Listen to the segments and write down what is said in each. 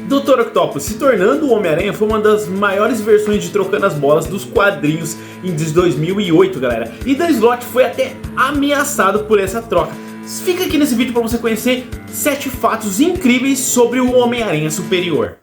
Dr. Octopus se tornando o Homem-Aranha foi uma das maiores versões de trocando as bolas dos quadrinhos em 2008, galera. E Dan Slott foi até ameaçado por essa troca. Fica aqui nesse vídeo para você conhecer 7 fatos incríveis sobre o Homem-Aranha Superior.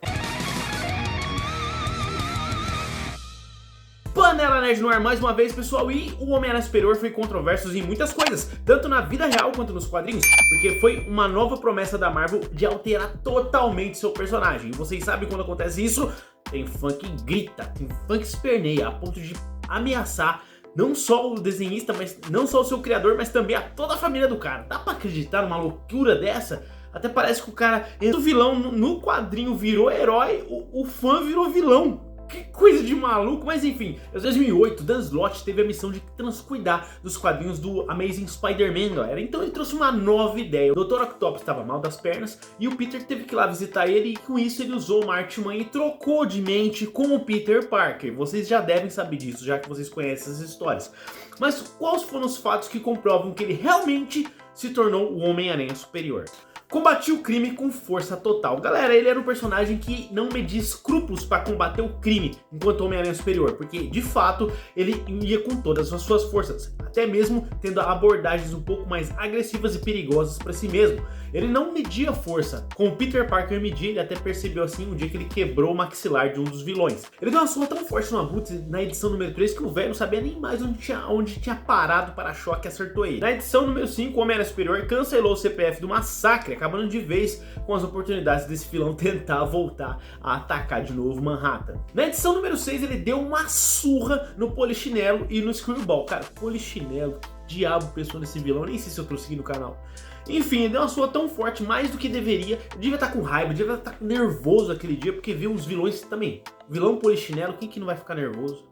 Panela Nerd no ar mais uma vez, pessoal, e o Homem-Aranha Superior foi controverso em muitas coisas, tanto na vida real quanto nos quadrinhos, porque foi uma nova promessa da Marvel de alterar totalmente seu personagem. E vocês sabem quando acontece isso? Tem fã que grita, tem fã que esperneia a ponto de ameaçar não só o desenhista, mas não só o seu criador, mas também a toda a família do cara. Dá pra acreditar numa loucura dessa? Até parece que o cara, do vilão no quadrinho virou herói, o fã virou vilão. Que coisa de maluco, mas enfim, em 2008, Dan Slott teve a missão de cuidar dos quadrinhos do Amazing Spider-Man, galera. Então ele trouxe uma nova ideia. O Dr. Octopus estava mal das pernas e o Peter teve que ir lá visitar ele, e com isso ele usou uma artimanha e trocou de mente com o Peter Parker. Vocês já devem saber disso, já que vocês conhecem essas histórias. Mas quais foram os fatos que comprovam que ele realmente se tornou o Homem-Aranha Superior? Combatia o crime com força total. Galera, ele era um personagem que não media escrúpulos para combater o crime enquanto Homem-Aranha Superior, porque de fato ele ia com todas as suas forças, até mesmo tendo abordagens um pouco mais agressivas e perigosas para si mesmo. Ele não media força, como o Peter Parker media. Ele até percebeu assim um dia que ele quebrou o maxilar de um dos vilões. Ele deu uma surra tão forte no Abutre na edição número 3 que o velho não sabia nem mais onde tinha parado o para-choque e acertou ele. Na edição número 5, o Homem-Aranha Superior cancelou o CPF do massacre, acabando de vez com as oportunidades desse vilão tentar voltar a atacar de novo Manhattan. Na edição número 6, ele deu uma surra no Polichinelo e no Screwball. Cara, Polichinelo, que diabo pensou nesse vilão? Nem sei se eu trouxe aqui no canal. Enfim, ele deu uma surra tão forte, mais do que deveria. Ele devia estar com raiva, devia estar nervoso aquele dia, porque viu os vilões também. Vilão Polichinelo, quem que não vai ficar nervoso?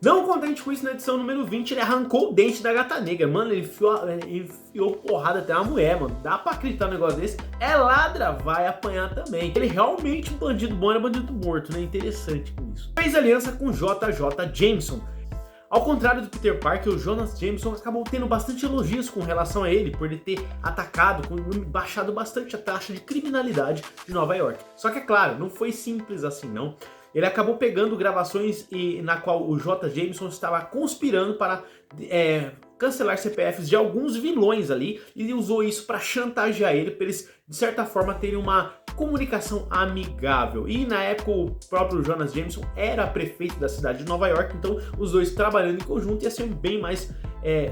Não contente com isso, na edição número 20, ele arrancou o dente da Gata Negra. Mano, ele enfiou porrada até uma mulher, mano. Dá pra acreditar um negócio desse? É ladra, vai apanhar também. Ele realmente, um bandido bom, era bandido morto, né? Interessante com isso. Fez aliança com JJ Jameson. Ao contrário do Peter Parker, o Jonas Jameson acabou tendo bastante elogios com relação a ele, por ele ter atacado, baixado bastante a taxa de criminalidade de Nova York. Só que é claro, não foi simples assim não. Ele acabou pegando gravações na qual o J. Jameson estava conspirando para cancelar CPFs de alguns vilões ali, e usou isso para chantagear ele, para eles de certa forma terem uma comunicação amigável. E na época o próprio Jonas Jameson era prefeito da cidade de Nova York, então os dois trabalhando em conjunto ia ser bem mais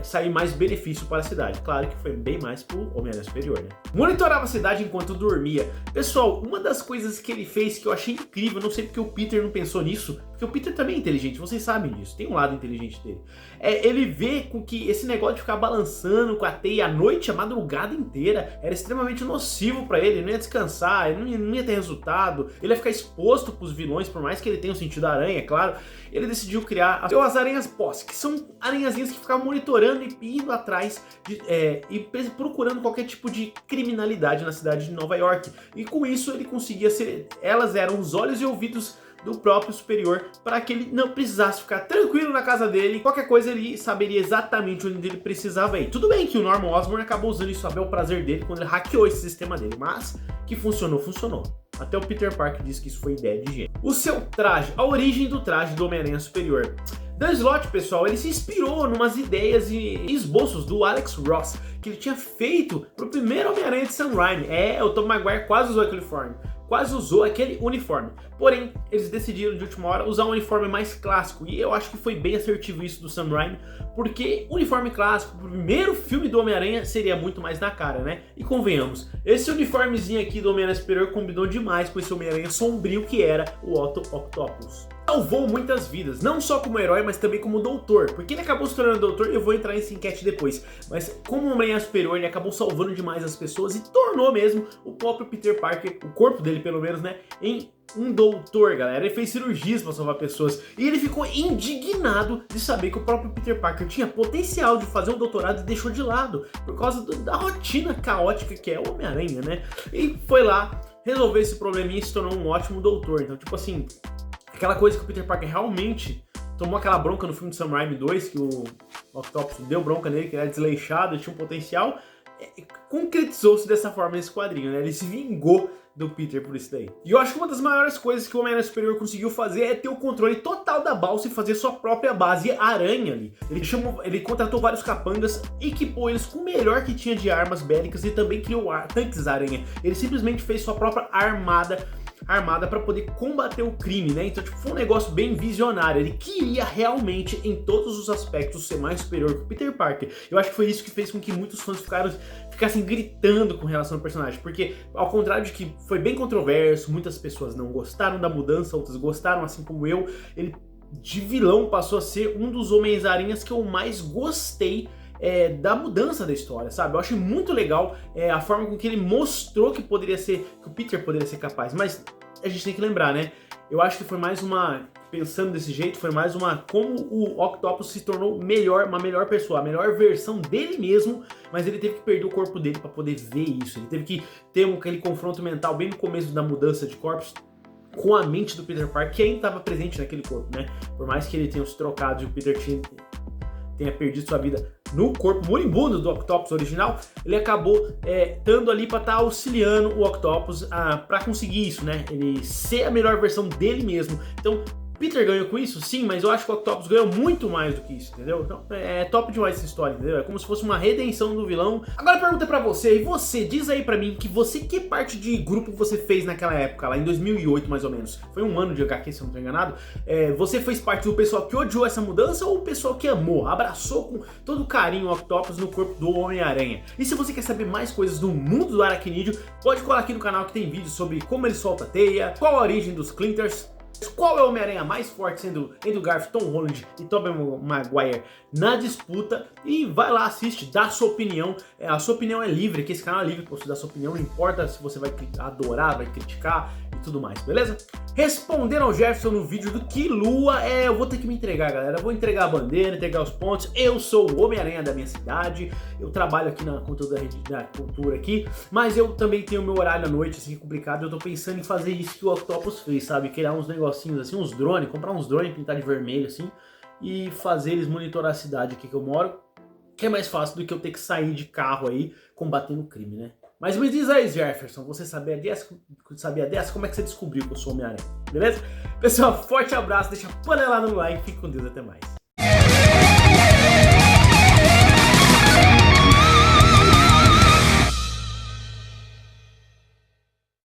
sair mais benefício para a cidade. Claro que foi bem mais pro Homem-Aranha Superior, né? Monitorava a cidade enquanto dormia. Pessoal, uma das coisas que ele fez que eu achei incrível, não sei porque o Peter não pensou nisso, porque o Peter também é inteligente, vocês sabem disso, tem um lado inteligente dele. Ele vê com que esse negócio de ficar balançando com a teia à noite, a madrugada inteira, era extremamente nocivo para ele não ia descansar, ele não ia ter resultado, ele ia ficar exposto pros vilões, por mais que ele tenha o sentido da aranha, é claro. Ele decidiu criar as aranhas boss, que são aranhazinhas que ficavam monitorando e indo atrás e procurando qualquer tipo de criminalidade na cidade de Nova York. E com isso ele conseguia ser, elas eram os olhos e ouvidos do próprio Superior, para que ele não precisasse ficar tranquilo na casa dele. Qualquer coisa ele saberia exatamente onde ele precisava ir. Tudo bem que o Norman Osborn acabou usando isso a bel prazer dele quando ele hackeou esse sistema dele, mas que funcionou, funcionou. Até o Peter Parker disse que isso foi ideia de gênio. O seu traje, a origem do traje do Homem-Aranha Superior. Dan Slott, pessoal, ele se inspirou em umas ideias e esboços do Alex Ross, que ele tinha feito pro primeiro Homem-Aranha de Sam Raimi. O Tobey Maguire quase usou aquele uniforme. Porém, eles decidiram de última hora usar um uniforme mais clássico, e eu acho que foi bem assertivo isso do Sam Raimi, porque uniforme clássico pro primeiro filme do Homem-Aranha seria muito mais na cara, né? E convenhamos, esse uniformezinho aqui do Homem-Aranha Superior combinou demais com esse Homem-Aranha sombrio que era o Otto Octopus. Salvou muitas vidas, não só como herói, mas também como doutor, porque ele acabou se tornando doutor, e eu vou entrar nessa enquete depois. Mas como Homem-Aranha Superior, ele acabou salvando demais as pessoas e tornou mesmo o próprio Peter Parker, o corpo dele pelo menos, né, em um doutor, galera. Ele fez cirurgias para salvar pessoas, e ele ficou indignado de saber que o próprio Peter Parker tinha potencial de fazer um doutorado e deixou de lado, por causa da rotina caótica que é o Homem-Aranha, né? E foi lá resolver esse probleminha e se tornou um ótimo doutor. Então, tipo assim, aquela coisa que o Peter Parker realmente tomou aquela bronca no filme de Sam Raimi 2, que o Octopus deu bronca nele, que ele era desleixado, tinha um potencial, concretizou-se dessa forma nesse quadrinho, né? Ele se vingou do Peter por isso daí. E eu acho que uma das maiores coisas que o Homem-Aranha Superior conseguiu fazer é ter o controle total da balsa e fazer sua própria base aranha ali. Ele contratou vários capangas, equipou eles com o melhor que tinha de armas bélicas e também criou tanques aranha. Ele simplesmente fez sua própria armada para poder combater o crime, né? Então, tipo, foi um negócio bem visionário. Ele queria realmente, em todos os aspectos, ser mais superior que o Peter Parker. Eu acho que foi isso que fez com que muitos fãs ficassem gritando com relação ao personagem, porque, ao contrário de que foi bem controverso, muitas pessoas não gostaram da mudança, outras gostaram, assim como eu, ele de vilão passou a ser um dos Homens-Aranhas que eu mais gostei da mudança da história, sabe? Eu achei muito legal a forma com que ele mostrou que o Peter poderia ser capaz, mas a gente tem que lembrar, né? Eu acho que foi mais pensando desse jeito, foi mais como o Octopus se tornou uma melhor pessoa, a melhor versão dele mesmo, mas ele teve que perder o corpo dele para poder ver isso, ele teve que ter aquele confronto mental bem no começo da mudança de corpos, com a mente do Peter Parker, que ainda estava presente naquele corpo, né? Por mais que ele tenha se trocado e o Peter tenha perdido sua vida no corpo moribundo do Octopus original, ele acabou estando ali para estar auxiliando o Octopus para conseguir isso, né? Ele ser a melhor versão dele mesmo. Então, Peter ganhou com isso? Sim, mas eu acho que o Octopus ganhou muito mais do que isso, entendeu? Então, é top demais essa história, entendeu? É como se fosse uma redenção do vilão. Agora pergunta pra você, e você, diz aí pra mim que parte de grupo você fez naquela época, lá em 2008 mais ou menos. Foi um ano de HQ, se eu não tô enganado. Você fez parte do pessoal que odiou essa mudança ou o pessoal que amou, abraçou com todo carinho o Octopus no corpo do Homem-Aranha? E se você quer saber mais coisas do mundo do Aracnídeo, pode colar aqui no canal que tem vídeos sobre como ele solta a teia, qual a origem dos Clinters, qual é o Homem-Aranha mais forte, sendo Andrew Garfield, Tom Holland e Tobey Maguire na disputa, e vai lá, assiste, dá sua opinião. A sua opinião é livre, aqui esse canal é livre pra você dar sua opinião, não importa se você vai adorar, vai criticar e tudo mais, beleza? Respondendo ao Jefferson no vídeo do Que Lua, eu vou ter que me entregar, galera, eu vou entregar a bandeira, entregar os pontos. Eu sou o Homem-Aranha da minha cidade, eu trabalho aqui na cultura aqui, mas eu também tenho meu horário à noite, assim, complicado. Eu tô pensando em fazer isso que o Octopus fez, sabe? Criar uns negocinhos assim, uns drones, comprar uns drones, pintar de vermelho assim, e fazer eles monitorar a cidade aqui que eu moro, que é mais fácil do que eu ter que sair de carro aí combatendo o crime, né? Mas me diz aí, Jefferson, você sabia dessa? Como é que você descobriu que eu sou Homem-Aranha? Beleza? Pessoal, forte abraço, deixa a panelada no like, fique com Deus, até mais.